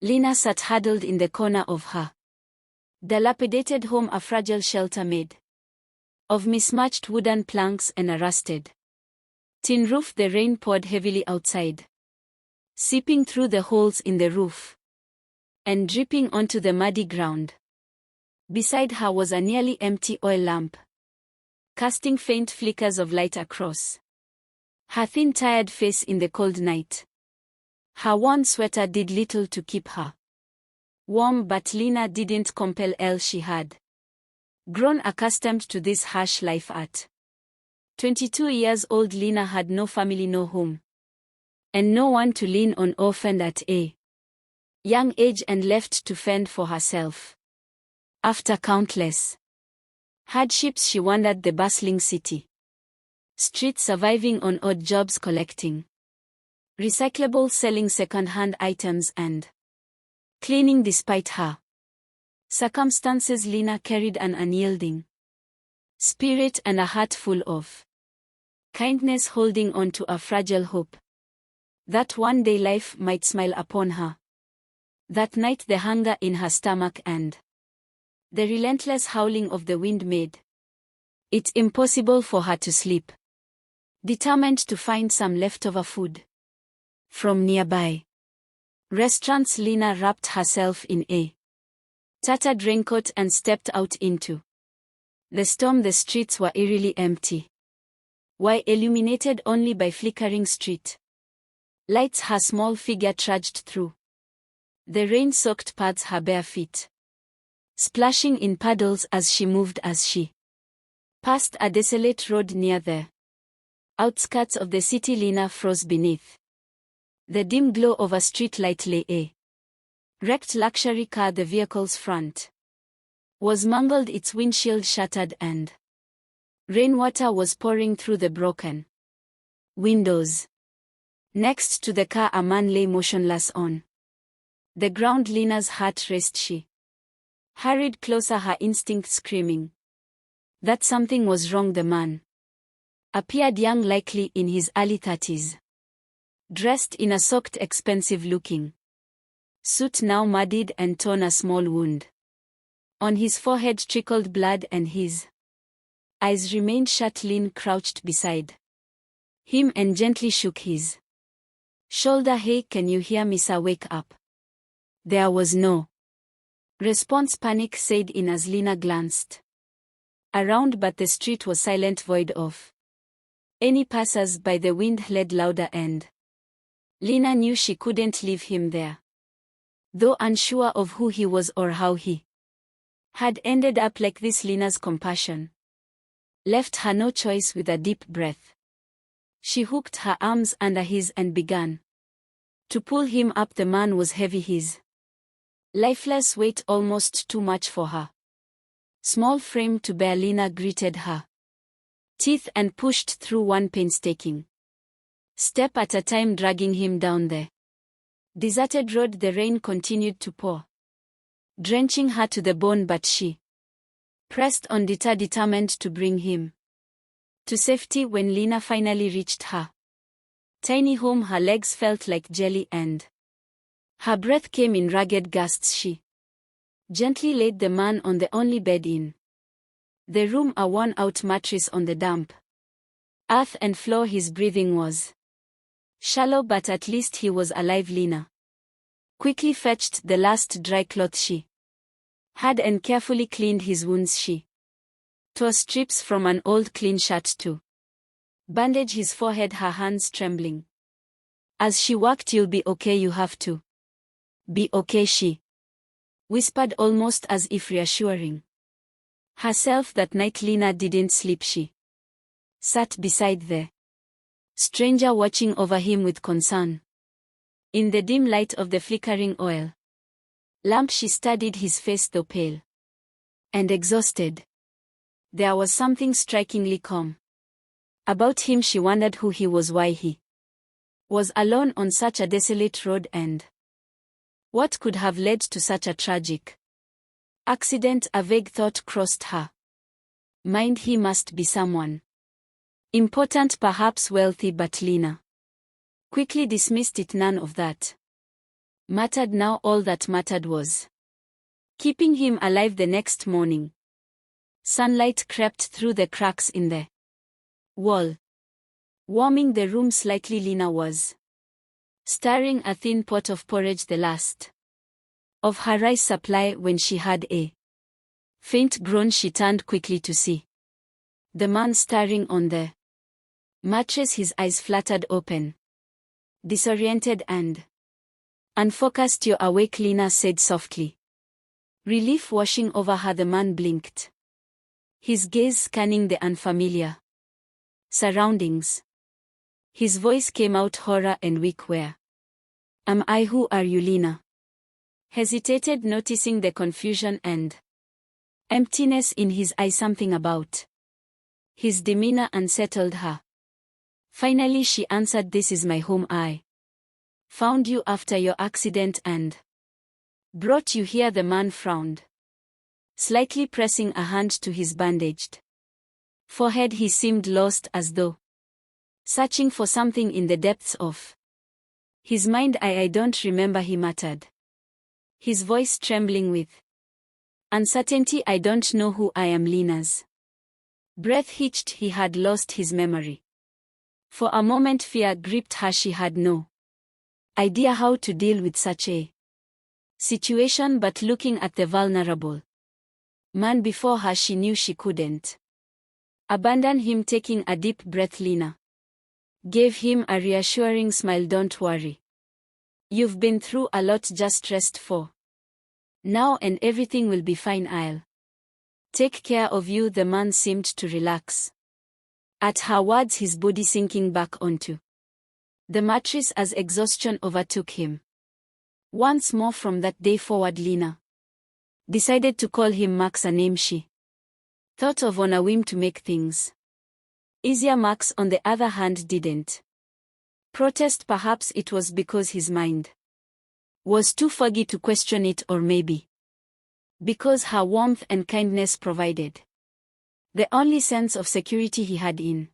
Lena sat huddled in the corner of her dilapidated home, a fragile shelter made of mismatched wooden planks and a rusted tin roof. The rain poured heavily outside, seeping through the holes in the roof and dripping onto the muddy ground. Beside her was a nearly empty oil lamp, casting faint flickers of light across her thin, tired face in the cold night. Her worn sweater did little to keep her warm, but Lena didn't compel elle. She had grown accustomed to this harsh life at 22 years old. Lena had no family, no home, and no one to lean on. Orphaned at a young age and left to fend for herself. After countless hardships, she wandered the bustling city streets, surviving on odd jobs, collecting recyclables, selling second-hand items, and cleaning. Despite her circumstances, Lena carried an unyielding spirit and a heart full of kindness, holding on to a fragile hope that one day life might smile upon her. That night, the hunger in her stomach and the relentless howling of the wind made it impossible for her to sleep. Determined to find some leftover food from nearby restaurants, Lena wrapped herself in a tattered raincoat and stepped out into the storm. The streets were eerily empty, while illuminated only by flickering street lights. Her small figure trudged through the rain-soaked paths, her bare feet splashing in puddles as she moved. As she passed a desolate road near the outskirts of the city, Lena froze beneath the dim glow of a street light. Lay a wrecked luxury car. The vehicle's front was mangled, its windshield shattered, and rainwater was pouring through the broken windows. Next to the car, a man lay motionless on the ground. Lena's heart raced. She hurried closer, her instinct screaming that something was wrong. The man appeared young, likely in his early 30s, dressed in a soaked, expensive-looking suit, now muddied and torn. A small wound on his forehead trickled blood, and his eyes remained shut. Lena crouched beside him and gently shook his shoulder. "Hey, can you hear me, sir? Wake up." There was no response. Panic said in as Lena glanced around, but the street was silent, void of any passers-by. The wind howled louder, and Lena knew she couldn't leave him there. Though unsure of who he was or how he had ended up like this, Lena's compassion left her no choice. With a deep breath, she hooked her arms under his and began to pull him up. The man was heavy, his lifeless weight almost too much for her small frame to bear. Lena gritted her teeth and pushed through, one painstaking step at a time, dragging him down the deserted road. The rain continued to pour, drenching her to the bone, but she pressed on, determined to bring him to safety. When Lena finally reached her tiny home, her legs felt like jelly and her breath came in ragged gusts. She gently laid the man on the only bed in the room, a worn-out mattress on the damp earth and floor. His breathing was shallow, but at least he was alive. Lena quickly fetched the last dry cloth she had and carefully cleaned his wounds. She tore strips from an old clean shirt to bandage his forehead, her hands trembling as she worked. "You'll be okay, you have to be okay," she whispered, almost as if reassuring herself. That night Lena didn't sleep. She sat beside the stranger, watching over him with concern. In the dim light of the flickering oil lamp, she studied his face, though pale and exhausted. There was something strikingly calm about him. She wondered who he was, why he was alone on such a desolate road, and what could have led to such a tragic accident. A vague thought crossed her mind. He must be someone important, perhaps wealthy, but Lena quickly dismissed it. None of that mattered now. All that mattered was keeping him alive the next morning. Sunlight crept through the cracks in the wall, warming the room slightly. Lena was stirring a thin pot of porridge, the last of her rice supply, when she heard a faint groan. She turned quickly to see the man staring on the mattress, his eyes fluttered open, disoriented and unfocused. "You're awake," Lena said softly. Relief washing over her, the man blinked, his gaze scanning the unfamiliar surroundings. His voice came out horror and weak. "Where am I? Who are you?" Lena hesitated, noticing the confusion and emptiness in his eyes. Something about his demeanor unsettled her. Finally she answered, "This is my home. I found you after your accident and brought you here." The man frowned, slightly pressing a hand to his bandaged forehead. He seemed lost, as though searching for something in the depths of his mind. I don't remember," he muttered, his voice trembling with uncertainty. "I don't know who I am." Lena's breath hitched. He had lost his memory. For a moment fear gripped her. She had no idea how to deal with such a situation, but looking at the vulnerable man before her, she knew she couldn't abandon him. Taking a deep breath, Lena gave him a reassuring smile. "Don't worry. You've been through a lot. Just rest for now and everything will be fine. I'll take care of you." The man seemed to relax at her words, his body sinking back onto the mattress as exhaustion overtook him. Once more from that day forward, Lena decided to call him Max, a name she thought of on a whim to make things easier. Max, on the other hand, didn't protest. Perhaps it was because his mind was too foggy to question it, or maybe because her warmth and kindness provided the only sense of security he had in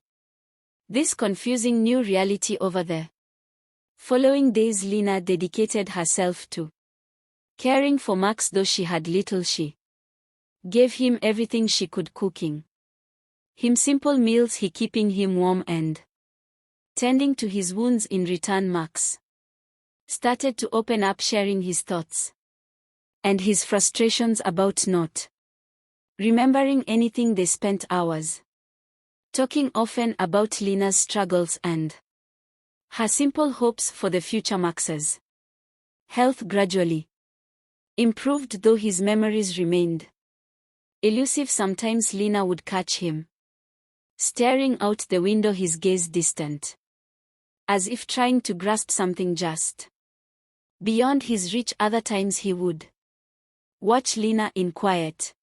this confusing new reality. Over the following days, Lena dedicated herself to caring for Max. Though she had little, she gave him everything she could, cooking him simple meals, keeping him warm and tending to his wounds. In return, Max started to open up, sharing his thoughts and his frustrations about not remembering anything. They spent hours talking, often about Lena's struggles and her simple hopes for the future. Max's health gradually improved, though his memories remained elusive. Sometimes Lena would catch him staring out the window, his gaze distant, as if trying to grasp something just beyond his reach. Other times he would watch Lena in quiet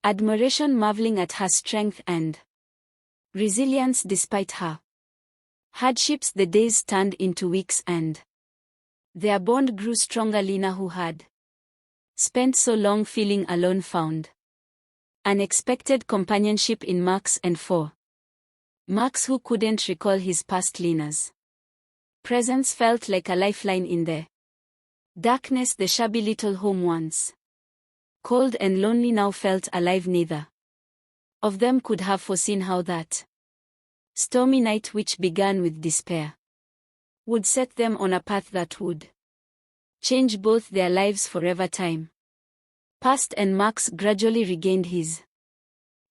admiration, marveling at her strength and resilience despite her hardships. The days turned into weeks and their bond grew stronger. Lena, who had spent so long feeling alone, found unexpected companionship in Max, and for Max, who couldn't recall his past, Lena's presence felt like a lifeline in the darkness. The shabby little home, once cold and lonely, now felt alive. Neither of them could have foreseen how that stormy night, which began with despair, would set them on a path that would change both their lives forever. Time passed and Max gradually regained his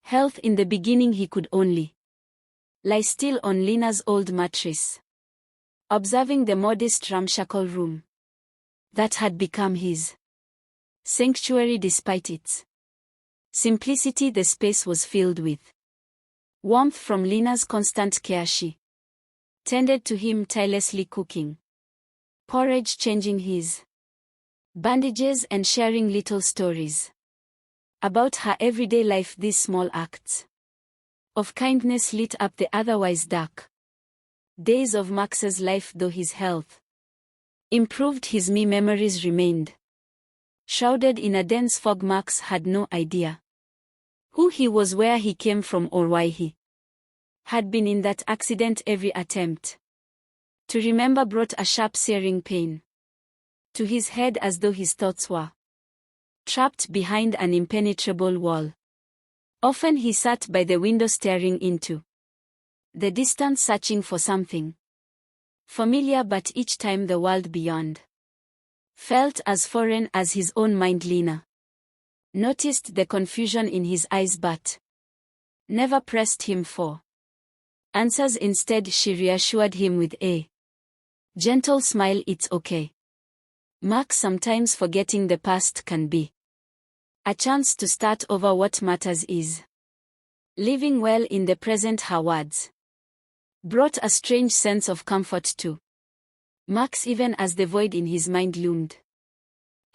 health. In the beginning he could only lie still on Lena's old mattress, observing the modest ramshackle room that had become his sanctuary. Despite its simplicity, the space was filled with warmth from Lena's constant care. She tended to him tirelessly, cooking porridge, changing his bandages, and sharing little stories about her everyday life. These small acts of kindness lit up the otherwise dark days of Max's life. Though his health improved, his memories remained shrouded in a dense fog. Max had no idea who he was, where he came from, or why he had been in that accident. Every attempt to remember brought a sharp, searing pain. to his head as though his thoughts were trapped behind an impenetrable wall. Often he sat by the window staring into the distance, searching for something familiar, but each time the world beyond felt as foreign as his own mind. Lena noticed the confusion in his eyes but never pressed him for answers. Instead, she reassured him with a gentle smile. It's okay, Max. Sometimes forgetting the past can be a chance to start over. What matters is living well in the present. Her words brought a strange sense of comfort to Max, even as the void in his mind loomed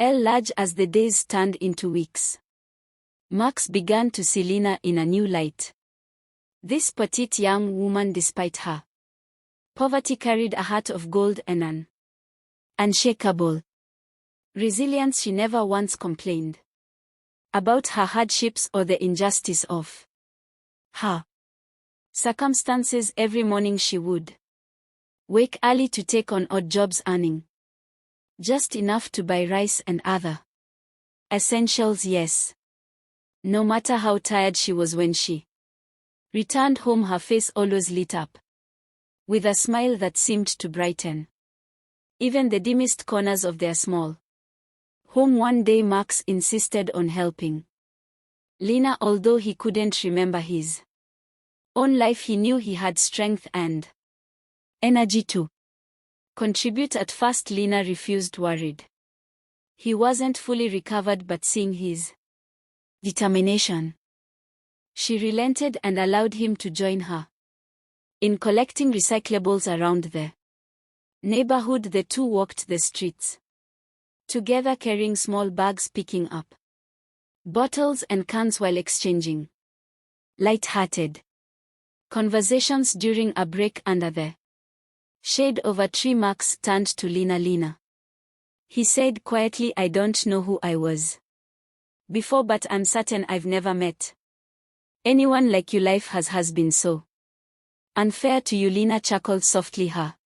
large. As the days turned into weeks, Max began to see Lena in a new light. This petite young woman, despite her poverty, carried a heart of gold and an unshakable resilience. She never once complained about her hardships or the injustice of her circumstances. Every morning she would wake early to take on odd jobs, earning just enough to buy rice and other essentials. Yes, no matter how tired she was, when she returned home, her face always lit up with a smile that seemed to brighten even the dimmest corners of their small home. One day Max insisted on helping Lena. Although he couldn't remember his own life, he knew he had strength and energy to contribute. At first Lena refused, worried he wasn't fully recovered, but seeing his determination, she relented and allowed him to join her in collecting recyclables around the neighborhood. The two walked the streets together, carrying small bags, picking up bottles and cans while exchanging light-hearted conversations. During a break under the shade of a tree, Max turned to Lena. Lena, he said quietly, I don't know who I was before, but I'm certain I've never met anyone like you. Life has been so unfair to you. Lena chuckled softly, her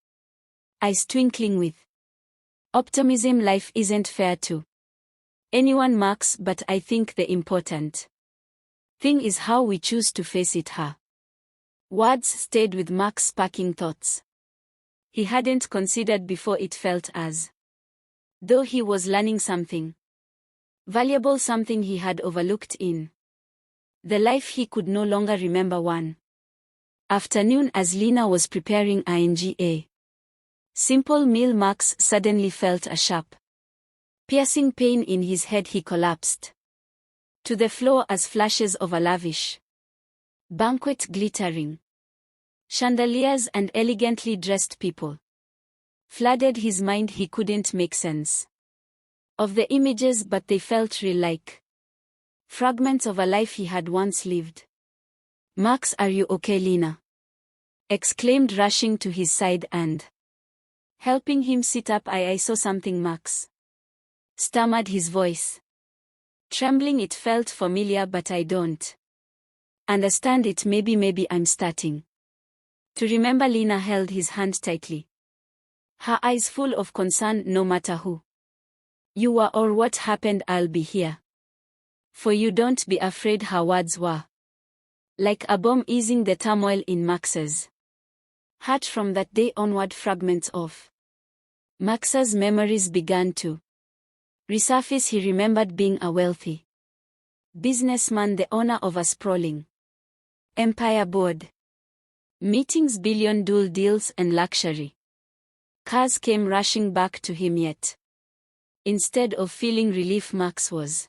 eyes twinkling with optimism. Life isn't fair to anyone, Max, but I think the important thing is how we choose to face it. Her words stayed with Max, sparking thoughts he hadn't considered before. It felt as though he was learning something valuable, something he had overlooked in the life he could no longer remember. One afternoon, as Lena was preparing a simple meal, Max suddenly felt a sharp, piercing pain in his head. He collapsed to the floor as flashes of a lavish banquet, glittering chandeliers and elegantly dressed people flooded his mind. He couldn't make sense of the images, but they felt real, like fragments of a life he had once lived. Max, are you okay? Lena exclaimed, rushing to his side and helping him sit up. I saw something, Max stammered, his voice trembling. It felt familiar, but I don't understand it. Maybe I'm starting to remember. Lena held his hand tightly, her eyes full of concern. No matter who you are or what happened, I'll be here for you. Don't be afraid. Her words were like a bomb, easing the turmoil in Max's heart. From that day onward, fragments of Max's memories began to resurface. He remembered being a wealthy businessman, the owner of a sprawling empire, board meetings, billion-dollar deals, and luxury cars came rushing back to him. Yet, instead of feeling relief, Max was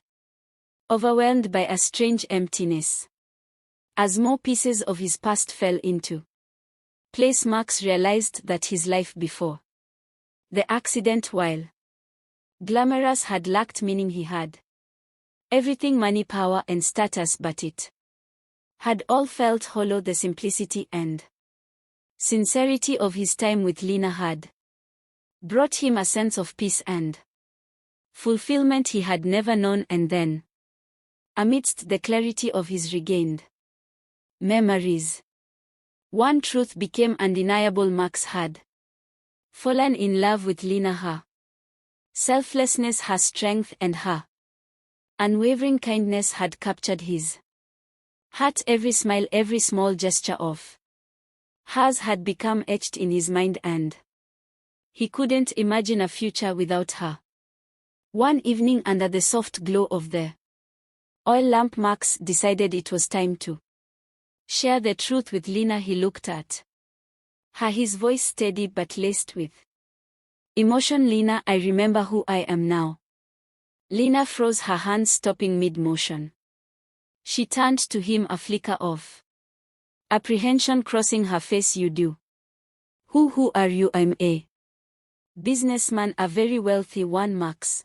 overwhelmed by a strange emptiness. As more pieces of his past fell into place, Max realized that his life before the accident, while glamorous, had lacked meaning. He had everything: money, power, and status, but it had all felt hollow. The simplicity and sincerity of his time with Lena had brought him a sense of peace and fulfillment he had never known. And then, amidst the clarity of his regained memories, one truth became undeniable: Max had fallen in love with Lena. Her Selflessness, her strength, and her unwavering kindness had captured his heart. Every smile, every small gesture of hers had become etched in his mind, and he couldn't imagine a future without her. One evening, under the soft glow of the oil lamp, Max decided it was time to share the truth with Lena. He looked at her, his voice steady but laced with emotion. "Lena, I remember who I am now." Lena froze, her hands stopping mid-motion. She turned to him, a flicker of apprehension crossing her face. "You do? Who are you?" "I'm a businessman, a very wealthy one," Max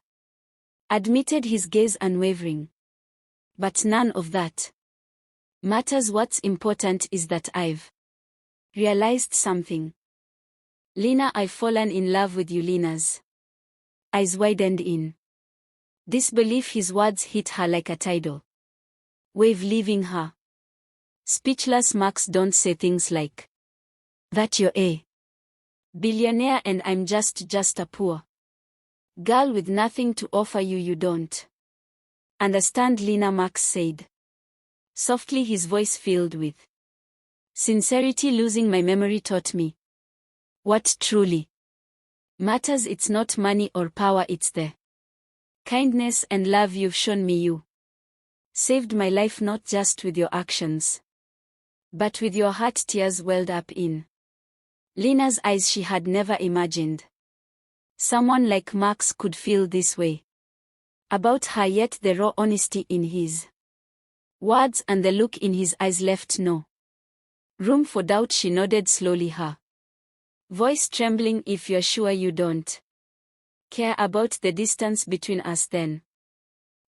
admitted, his gaze unwavering. "But none of that matters. What's important is that I've realized something. Lena, I've fallen in love with you." Lena's eyes widened in disbelief. His words hit her like a tidal wave, leaving her speechless. "Max, don't say things like that. You're a billionaire and I'm just a poor girl with nothing to offer you. You don't understand, Lena," Max said softly, his voice filled with sincerity. "Losing my memory taught me what truly matters. It's not money or power, it's the kindness and love you've shown me. You saved my life, not just with your actions, but with your heart." Tears welled up in Lena's eyes. She had never imagined someone like Max could feel this way about her, yet the raw honesty in his words and the look in his eyes left no room for doubt. She nodded slowly, her voice trembling. "If you're sure you don't care about the distance between us, then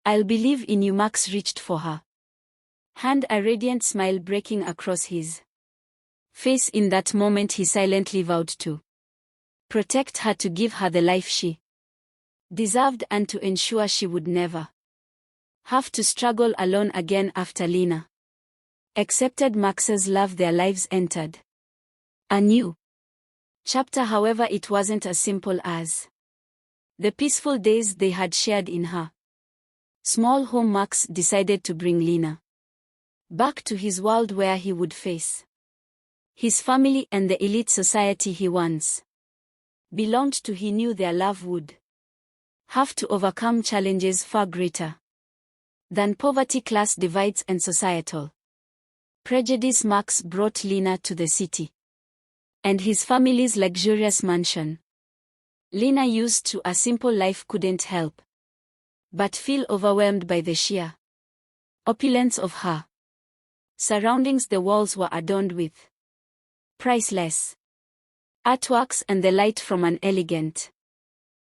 I'll believe in you." Max reached for her hand, a radiant smile breaking across his face. In that moment he silently vowed to protect her, to give her the life she deserved, and to ensure she would never have to struggle alone again. After Lena accepted Max's love, their lives entered a new chapter. However, it wasn't as simple as the peaceful days they had shared in her small home. Max decided to bring Lena back to his world, where he would face his family and the elite society he once belonged to. He knew their love would have to overcome challenges far greater than poverty, class divides, and societal prejudice. Max brought Lena to the city and his family's luxurious mansion. Lena, used to a simple life, couldn't help but feel overwhelmed by the sheer opulence of her surroundings. The walls were adorned with priceless artworks, and the light from an elegant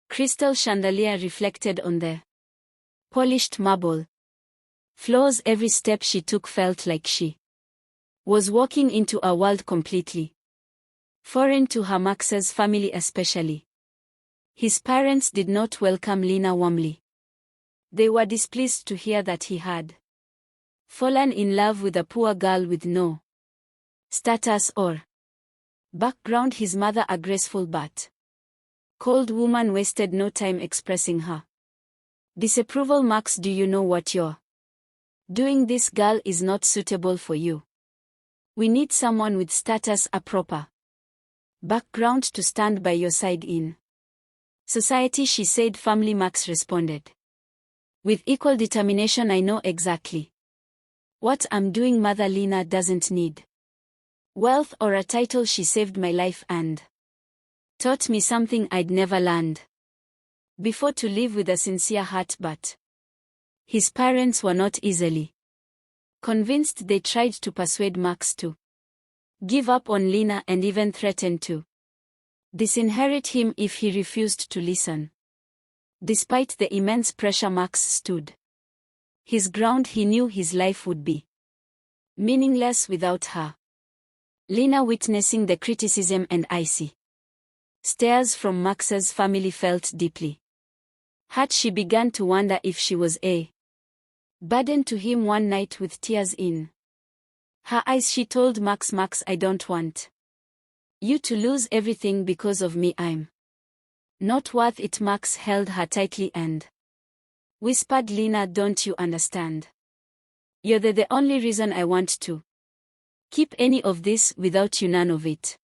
crystal chandelier reflected on the polished marble floors. Every step she took felt like she was walking into a world completely foreign to her. Max's family, especially his parents, did not welcome Lena warmly. They were displeased to hear that he had fallen in love with a poor girl with no status or background. His mother, a graceful but cold woman, wasted no time expressing her disapproval. "Max, do you know what you're doing? This girl is not suitable for you. We need someone with status, a proper background to stand by your side in society," she said firmly. Max responded with equal determination, "I know exactly what I'm doing, Mother. Lena doesn't need wealth or a title. She saved my life and taught me something I'd never learned before, to live with a sincere heart." But his parents were not easily convinced. They tried to persuade Max to give up on Lena and even threatened to disinherit him if he refused to listen. Despite the immense pressure, Max stood his ground. He knew his life would be meaningless without her. Lena, witnessing the criticism and icy stares from Max's family, felt deeply hurt. She began to wonder if she was a burden to him. One night, with tears in her eyes, she told Max, "Max, I don't want you to lose everything because of me. I'm Not worth it. Max held her tightly and whispered, Lena, don't you understand? You're the only reason I want to keep any of this. Without you, none of it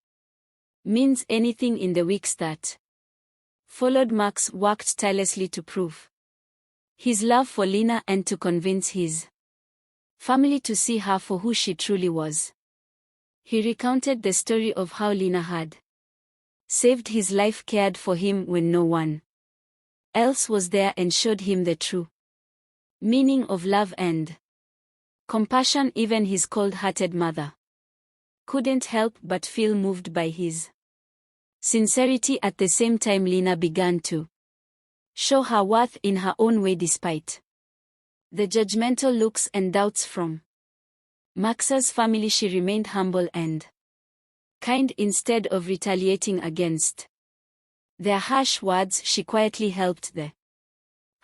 means anything. In the weeks that followed, Max worked tirelessly to prove his love for Lena and to convince his family to see her for who she truly was. He recounted the story of how Lena had saved his life, cared for him when no one else was there, and showed him the true meaning of love and compassion. Even his cold-hearted mother couldn't help but feel moved by his sincerity. At the same time, Lena began to show her worth in her own way, despite the judgmental looks and doubts from Max's family. She remained humble and kind. Instead of retaliating against their harsh words, she quietly helped the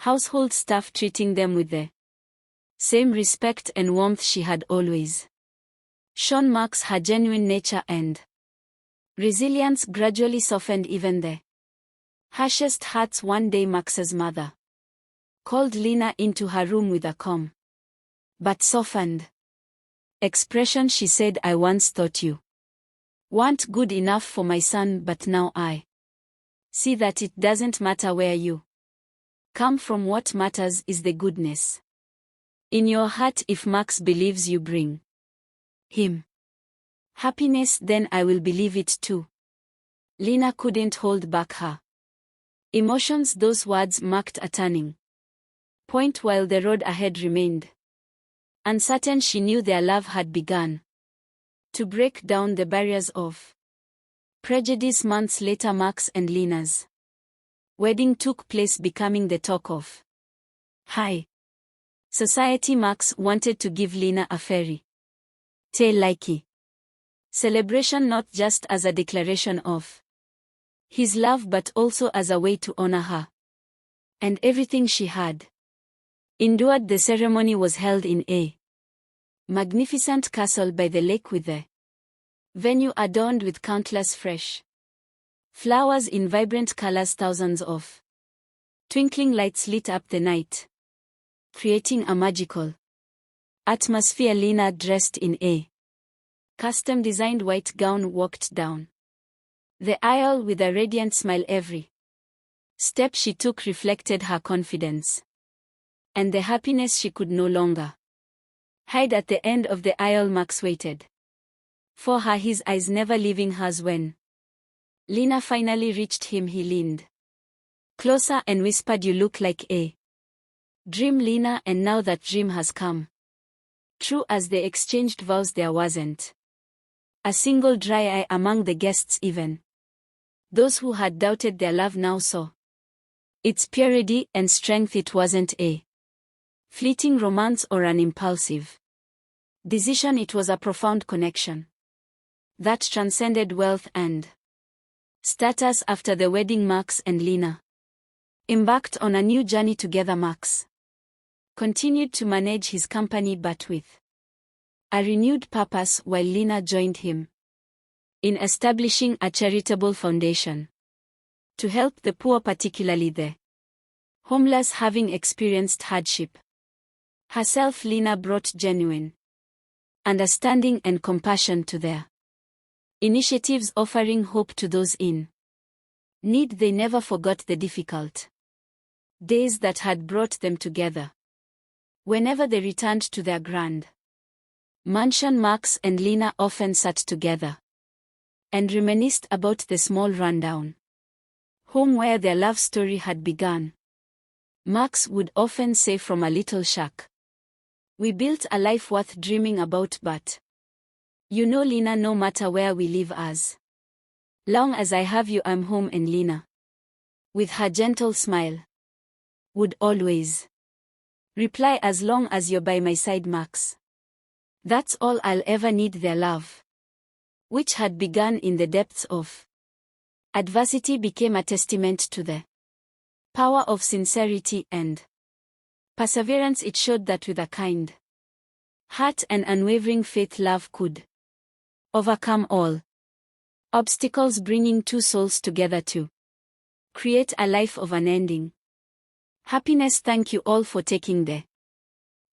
household staff, treating them with the same respect and warmth she had always shown. Max, her genuine nature and resilience gradually softened even the harshest hearts. One day, Max's mother called Lena into her room with a calm but softened expression. She said, I once thought you weren't good enough for my son, but now I see that it doesn't matter where you come from. What matters is the goodness in your heart. If Max believes you bring him happiness, then I will believe it too. Lena couldn't hold back her emotions. Those words marked a turning point. While the road ahead remained uncertain, she knew their love had begun to break down the barriers of prejudice. Months later, Max and Lena's wedding took place, becoming the talk of high society. Max wanted to give Lena a fairy tale-like celebration, not just as a declaration of his love, but also as a way to honor her and everything she had endured. The ceremony was held in a magnificent castle by the lake, with the venue adorned with countless fresh flowers in vibrant colors. Thousands of twinkling lights lit up the night, creating a magical atmosphere. Lena, dressed in a custom-designed white gown, walked down the aisle with a radiant smile. Every step she took reflected her confidence and the happiness she could no longer hide. At the end of the aisle, Max waited for her, his eyes never leaving hers. When Lena finally reached him, he leaned closer and whispered, you look like a dream, Lena, and now that dream has come true. As they exchanged vows, there wasn't a single dry eye among the guests. Even those who had doubted their love now saw its purity and strength. It wasn't a fleeting romance or an impulsive decision. It was a profound connection that transcended wealth and status. After the wedding, Max and Lena embarked on a new journey together. Max continued to manage his company, but with a renewed purpose, while Lena joined him in establishing a charitable foundation to help the poor, particularly the homeless. Having experienced hardship herself, Lena brought genuine understanding and compassion to their initiatives, offering hope to those in need. They never forgot the difficult days that had brought them together. Whenever they returned to their grand mansion, Max and Lena often sat together and reminisced about the small rundown home where their love story had begun. Max would often say, from a little shack we built a life worth dreaming about. But you know, Lena, no matter where we live, as long as I have you, I'm home. And Lena, with her gentle smile, would always reply, as long as you're by my side, Max, that's all I'll ever need. Their love, which had begun in the depths of adversity, became a testament to the power of sincerity and perseverance. It showed that with a kind heart and unwavering faith, love could overcome all obstacles, bringing two souls together to Create a life of unending happiness. Thank you all for taking the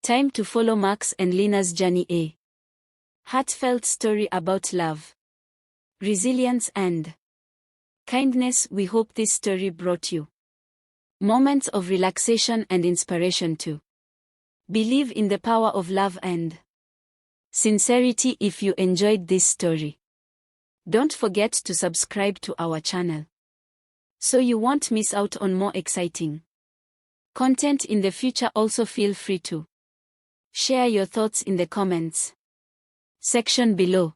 time to follow Max and Lena's journey. A heartfelt story about love, resilience and kindness. We hope this story brought you moments of relaxation and inspiration to believe in the power of love and sincerity. If you enjoyed this story, don't forget to subscribe to our channel so you won't miss out on more exciting content in the future. Also feel free to share your thoughts in the comments section below.